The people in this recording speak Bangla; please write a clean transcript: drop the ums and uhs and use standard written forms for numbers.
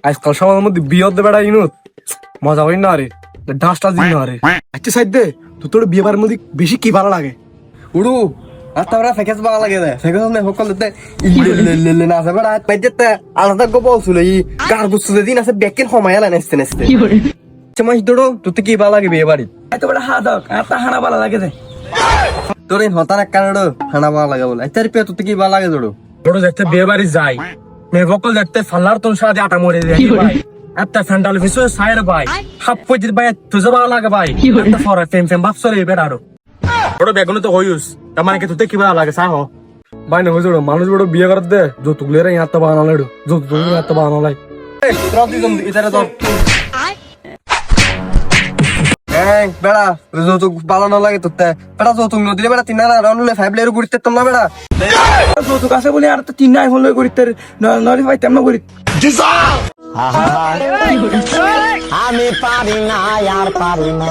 আজকাল সবার মধ্যে বিয়ে হতে বেড়া ইনুত মজা করি না রে, ডাসটা দিন না রে। আচ্ছা সাইড দে, তোর বিয়ে বাড়ির মধ্যে বেশি কি ভালো লাগে? উড়ু আর তারপরে ফেকেস ভালো লাগে রে, ফেকেস না সকল দিতে ইলে না আছে বেড়া পাইতে আলাদা গো বলছিল এই গার গুছু দিন আছে বেকেন সময় এলা নেস্তে নেস্তে চমাই দড়ো তোতে কি ভালো লাগে বিয়ে বাড়ি? এত বড় হাদক আর তা হানা ভালো লাগে যায়। তোর এই হতার এক কারণ খানা ভালো লাগে বলে আচ্ছা রিপে তোতে কি ভালো লাগে দড়ো? বড় দেখতে বিয়ে বাড়ি যাই, মেয়ে বকল দেখতে ফাল্লার তোর সাথে আটা মরে যায় ভাই। একটা ফ্যান্ডাল ফিসো সাইর ভাই, হাফ পজিত ভাই তুই ভালো লাগে ভাই। একটা ফরে ফেম ফেম ভাব চলে এবার আরো বড় বেগুন তো হইউস, তার মানে কি তোতে কি ভালো লাগে সাহ ভাই? না হইজড় মানুষ বড় বিয়ে করতে দে যৌতুক লেরে হাত বানালে যৌতুক হাত বানালাই ইতারে তো এই বেড়া যৌতুক ভালো না লাগে তোতে বেড়া যৌতুক নদিলে বেড়া 3 লেয়ার ঘুরতে তোম না বেড়া যৌতুক আছে বলে আর তো 3 আইফোন লই করিতে নরি ভাই তেমন করি। আমি পারি না আর পারি না।